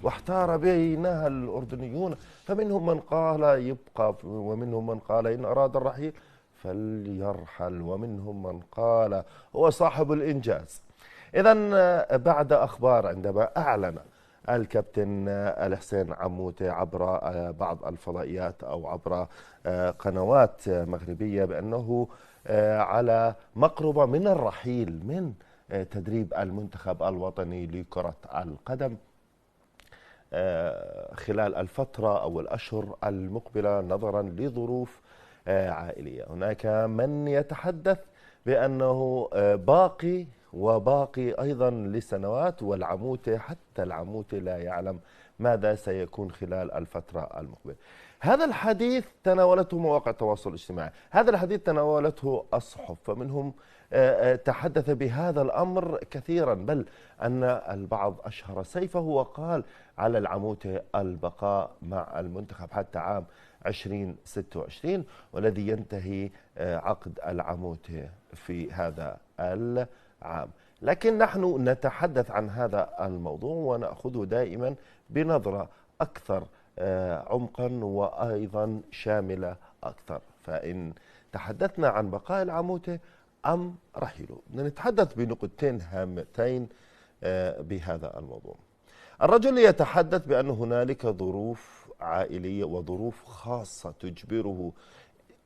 واحتار بينها الأردنيون، فمنهم من قال يبقى، ومنهم من قال إن أراد الرحيل فليرحل، ومنهم من قال هو صاحب الإنجاز. إذا بعد أخبار، عندما أعلن الكابتن الحسين عموتة عبر بعض الفضائيات أو عبر قنوات مغربية بأنه على مقربة من الرحيل من تدريب المنتخب الوطني لكرة القدم خلال الفترة أو الأشهر المقبلة نظرا لظروف عائلية. هناك من يتحدث بأنه باقي وباقي أيضا لسنوات، والعموتة حتى العموتة لا يعلم ماذا سيكون خلال الفترة المقبلة. هذا الحديث تناولته مواقع التواصل الاجتماعي، هذا الحديث تناولته الصحف، فمنهم تحدث بهذا الأمر كثيرا، بل أن البعض أشهر سيفه وقال على العموتة البقاء مع المنتخب حتى عام 2026، والذي ينتهي عقد العموتة في هذا العام. لكن نحن نتحدث عن هذا الموضوع ونأخذه دائما بنظرة أكثر عمقا وأيضا شاملة أكثر. فإن تحدثنا عن بقاء العموتة أم رحيله، بدنا نتحدث بنقطتين هامتين بهذا الموضوع. الرجل يتحدث بأن هنالك ظروف عائلية وظروف خاصة تجبره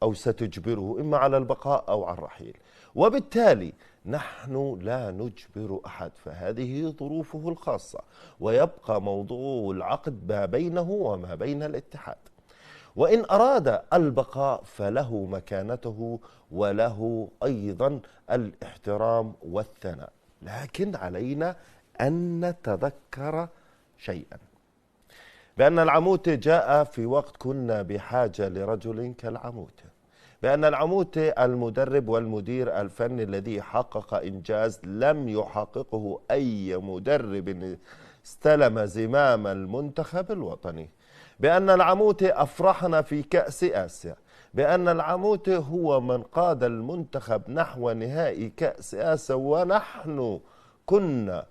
أو ستجبره إما على البقاء أو على الرحيل، وبالتالي نحن لا نجبر أحد، فهذه ظروفه الخاصة، ويبقى موضوع العقد ما بينه وما بين الاتحاد. وإن أراد البقاء فله مكانته وله أيضا الاحترام والثناء، لكن علينا أن نتذكر شيئا، بأن العموتة جاء في وقت كنا بحاجة لرجل كالعموتة، بأن العموتة المدرب والمدير الفني الذي حقق إنجاز لم يحققه أي مدرب استلم زمام المنتخب الوطني، بأن العموتة أفرحنا في كأس آسيا، بأن العموتة هو من قاد المنتخب نحو نهائي كأس آسيا، ونحن كنا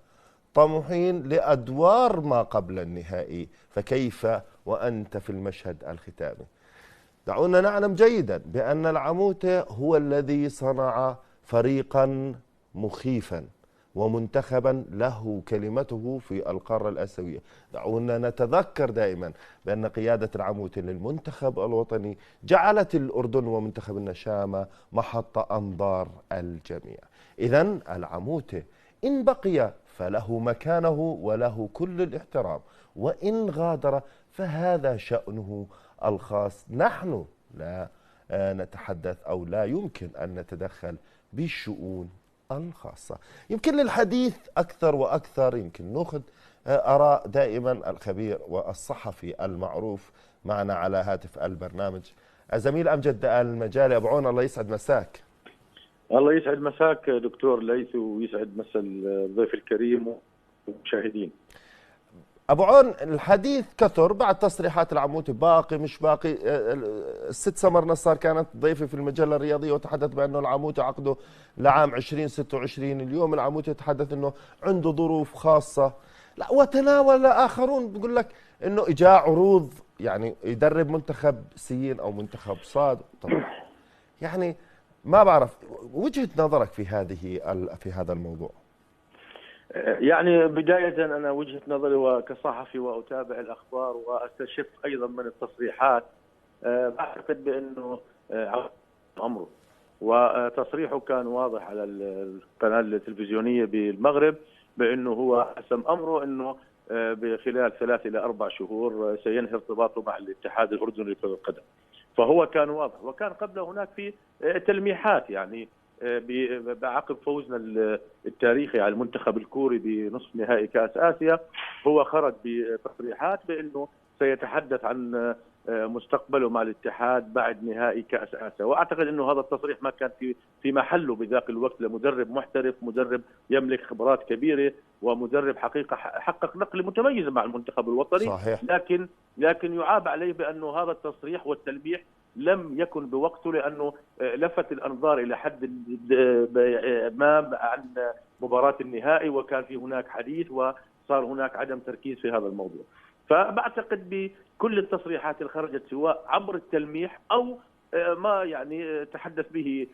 طموحين لأدوار ما قبل النهائي، فكيف وأنت في المشهد الختامي؟ دعونا نعلم جيدا بأن العموتة هو الذي صنع فريقا مخيفا ومنتخبا له كلمته في القارة الآسيوية. دعونا نتذكر دائما بأن قيادة العموتة للمنتخب الوطني جعلت الأردن ومنتخب النشامة محط أنظار الجميع. إذن العموتة إن بقي فله مكانه وله كل الاحترام، وإن غادر فهذا شأنه الخاص. نحن لا نتحدث أو لا يمكن أن نتدخل بالشؤون الخاصة. يمكن للحديث أكثر وأكثر، يمكن نأخذ آراء دائما الخبير والصحفي المعروف معنا على هاتف البرنامج الزميل أمجد المجالي. أبو عون، الله يسعد مساك. الله يسعد مساك دكتور ليث، ويسعد مسا الضيف الكريم والمشاهدين. أبو عون، الحديث كثر بعد تصريحات العموتي باقي مش باقي. الست سمر نصار كانت ضيفة في المجلة الرياضية وتحدث بأنه العموتي عقده لعام 2026. اليوم العموتي يتحدث أنه عنده ظروف خاصة. لا، وتناول آخرون بيقول لك أنه إجاء عروض يعني يدرب منتخب سين أو منتخب صاد. طب يعني ما بعرف وجهة نظرك في هذا الموضوع. يعني بداية أنا وجهة نظري وكصحفي وأتابع الأخبار وأستشف أيضا من التصريحات، أعتقد بأنه أمره وتصريحه كان واضح على القناة التلفزيونية بالمغرب بأنه هو حسم أمره أنه بخلال 3 إلى 4 شهور سينهي ارتباطه مع الاتحاد الأردني لكرة القدم. فهو كان واضح، وكان قبل هناك في تلميحات يعني بعقب فوزنا التاريخي على المنتخب الكوري بنصف نهائي كأس آسيا، هو خرج بتصريحات بأنه سيتحدث عن مستقبله مع الاتحاد بعد نهائي كأس آسيا. وأعتقد أنه هذا التصريح ما كان في محله بذاك الوقت لمدرب محترف، مدرب يملك خبرات كبيرة، ومدرب حقيقة حقق نقلة متميزة مع المنتخب الوطني. صحيح. لكن يعاب عليه بأنه هذا التصريح والتلميح لم يكن بوقته، لأنه لفت الأنظار إلى حد ما عن مباراة النهائي، وكان في هناك حديث صار هناك عدم تركيز في هذا الموضوع. فبعتقد بكل التصريحات اللي خرجت سواء عبر التلميح او ما يعني تحدث به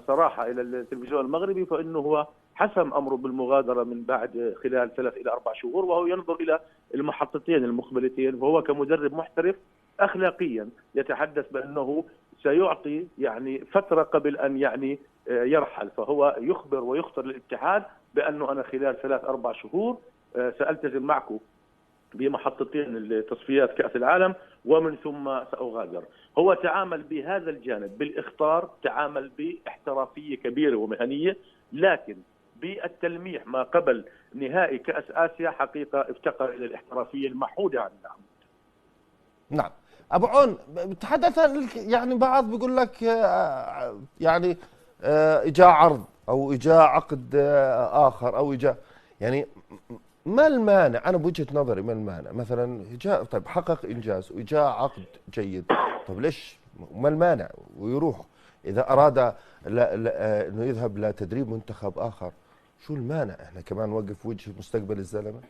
صراحه الى التلفزيون المغربي، فانه هو حسم امره بالمغادره من بعد خلال 3 إلى 4 شهور، وهو ينظر الى المحطتين المقبلتين، وهو كمدرب محترف اخلاقيا يتحدث بانه سيعطي يعني فتره قبل ان يعني يرحل، فهو يخبر ويخطر للاتحاد بانه انا خلال 3 4 شهور سالتزم معكم بمحطتين التصفيات كأس العالم ومن ثم سأغادر. هو تعامل بهذا الجانب بالإخطار، تعامل باحترافية كبيرة ومهنية، لكن بالتلميح ما قبل نهائي كأس آسيا حقيقة افتقر إلى الاحترافية المحودة عن العام. نعم. أبو عون، تحدث يعني بعض بيقول لك يعني إجاء عرض أو إجاء عقد آخر أو إجاء، يعني ما المانع؟ أنا بوجهة نظري ما المانع مثلا جاء طيب حقق إنجاز وجاء عقد جيد، طيب ليش ما المانع ويروح إذا أراد إنه يذهب لتدريب منتخب آخر؟ شو المانع؟ إحنا كمان نوقف وجه مستقبل الزلمة.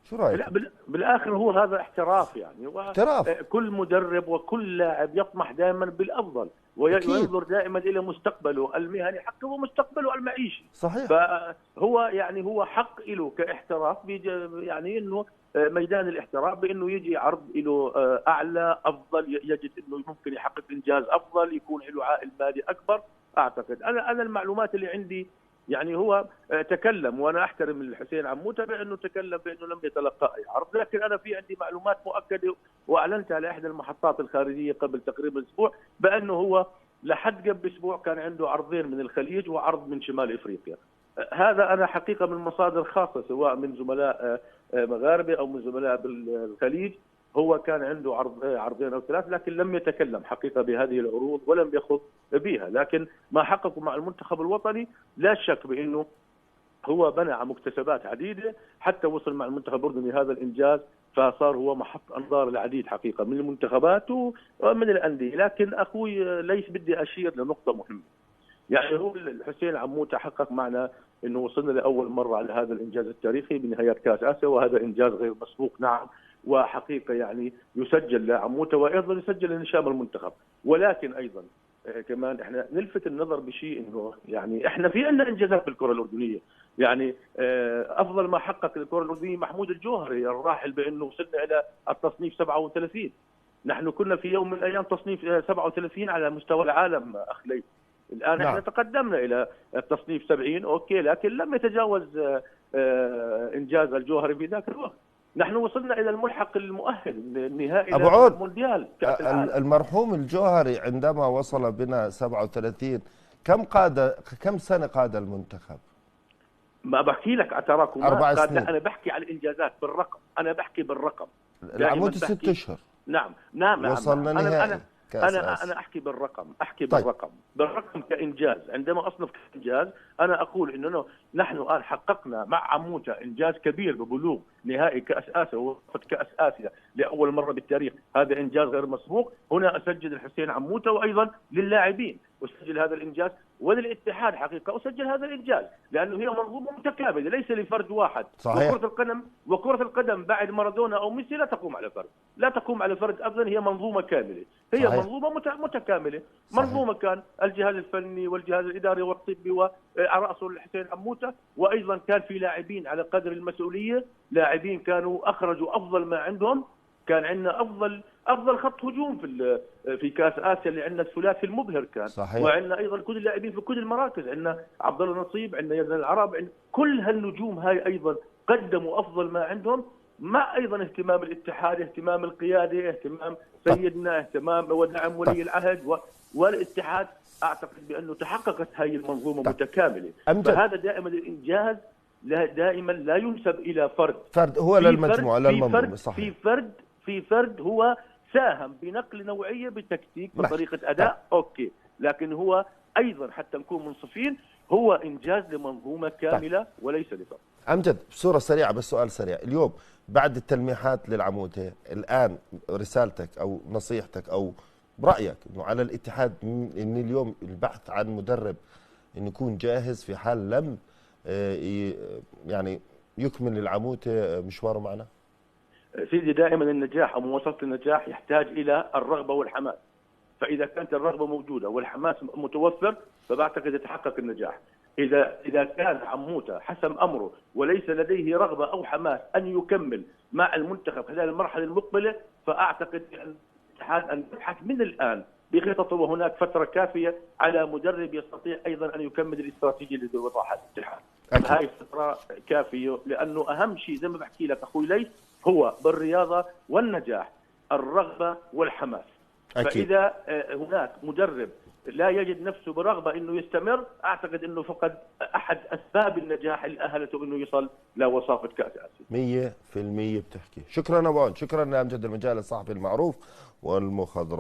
شو رأيك؟ بالآخر هو هذا احتراف يعني، احتراف. كل مدرب وكل لاعب يطمح دائما بالأفضل وينظر دائما إلى مستقبله المهني حقه ومستقبله المعيشي. صحيح. فهو يعني هو حق له كاحتراف، يعني إنه ميدان الاحتراف بأنه يجي عرض له أعلى أفضل، يجد إنه ممكن يحقق إنجاز أفضل، يكون له عائد مالي أكبر. أعتقد أنا المعلومات اللي عندي يعني هو تكلم، وانا احترم الحسين عموته بانه تكلم بانه لم يتلقى اي عرض، لكن انا في عندي معلومات مؤكده واعلنتها على احدى المحطات الخارجيه قبل تقريبا اسبوع بانه هو لحد قبل اسبوع كان عنده عرضين من الخليج وعرض من شمال افريقيا. هذا انا حقيقه من مصادر خاصه سواء من زملاء مغاربه او من زملاء بالخليج، هو كان عنده عرضين او ثلاث، لكن لم يتكلم حقيقه بهذه العروض ولم يخض بها، لكن ما حققه مع المنتخب الوطني لا شك بانه هو بنى على مكتسبات عديده حتى وصل مع المنتخب الاردني هذا الانجاز، فصار هو محط انظار العديد حقيقه من المنتخبات ومن الانديه. لكن اخوي ليس بدي اشير لنقطه مهمه، يعني هو الحسين عموته حقق معنا انه وصلنا لاول مره على هذا الانجاز التاريخي بنهايات كاس اسيا، وهذا انجاز غير مسبوق نعم، وحقيقه يعني يسجل لعموته وايضا يسجل لنشام المنتخب. ولكن ايضا كمان احنا نلفت النظر بشيء انه يعني احنا في عندنا انجازات بالكره الاردنيه، يعني افضل ما حقق الكره الاردنيه محمود الجوهري الراحل بانه وصلنا الى التصنيف 37. نحن كنا في يوم من الايام تصنيف 37 على مستوى العالم اخ ليث، الان احنا تقدمنا الى التصنيف 70 اوكي، لكن لم يتجاوز انجاز الجوهري في ذاك الوقت. نحن وصلنا الى الملحق المؤهل النهائي للمونديال كأس العالم. المرحوم الجوهري عندما وصل بنا 37 كم سنه قاد المنتخب؟ ما بحكي لك تراكم 4 سنين. انا بحكي على الانجازات بالرقم، انا بحكي بالرقم. العمود 6 اشهر. نعم وصلنا نهائي. أنا أحكي بالرقم، بالرقم كإنجاز. عندما أصنف كإنجاز أنا أقول إنه نحن الآن حققنا مع عموته إنجاز كبير ببلوغ نهائي كأس آسيا ووصفة كأس آسيا لأول مرة بالتاريخ، هذا إنجاز غير مسبوق. هنا أسجل الحسين عموته وأيضا للاعبين أسجل هذا الإنجاز، وللاتحاد حقيقة أسجل هذا الإنجاز، لأنه هي منظومة متكاملة ليس لفرد واحد. صحيح. وكرة القدم بعد مارادونا أو ميسي لا تقوم على فرد، لا تقوم على فرد أبدا، هي منظومة كاملة، هي صحيح. منظومة متكاملة. صحيح. منظومة كان الجهاز الفني والجهاز الإداري والطبي وعلى رأسه الحسين عموته، وأيضا كان في لاعبين على قدر المسؤولية، لاعبين كانوا أخرجوا أفضل ما عندهم. كان عندنا افضل خط هجوم في كاس اسيا اللي عندنا الثلاثي المبهر كان. صحيح. وعندنا ايضا كل اللاعبين في كل المراكز، عندنا عبد الله نصيب، عندنا يزن العرب، عندنا كل هالنجوم هاي ايضا قدموا افضل ما عندهم، مع ايضا اهتمام الاتحاد، اهتمام القياده، اهتمام سيدنا، اهتمام ودعم ولي العهد والاتحاد. اعتقد بانه تحققت هاي المنظومه متكامله. فهذا دائما الانجاز دائما لا ينسب الى فرد هو للمجموعه للمنظومه. صحيح. في فرد هو ساهم بنقل نوعيه بتكتيك بطريقه اداء اوكي، لكن هو ايضا حتى نكون منصفين هو انجاز لمنظومه كامله وليس لفرد. امجد بصوره سريعه بس سؤال سريع، اليوم بعد التلميحات للعموده الان رسالتك او نصيحتك او برايك انه على الاتحاد ان اليوم البحث عن مدرب انه يكون جاهز في حال لم يعني يكمل العموتة مشواره معنا؟ سيدي، دائما النجاح او مواصله النجاح يحتاج الى الرغبه والحماس. فاذا كانت الرغبه موجوده والحماس متوفر فبعتقد يتحقق النجاح. اذا كان عموته حسم امره وليس لديه رغبه او حماس ان يكمل مع المنتخب خلال المرحله المقبله، فاعتقد ان الاتحاد ان يبحث من الان بخططه، وهناك فتره كافيه على مدرب يستطيع ايضا ان يكمل الاستراتيجيه التي وضعها الاتحاد. هاي الفتره كافيه، لانه اهم شيء زي ما بحكي لك اخوي ليث هو بالرياضه والنجاح الرغبه والحماس. أكيد. فاذا هناك مدرب لا يجد نفسه برغبه انه يستمر، اعتقد انه فقد احد اسباب النجاح اللي اهلته انه يصل لوصافه كاس اسيا. 100% بتحكي. شكرا ابو عون، شكرا امجد المجال الصحفي المعروف والمخضرم.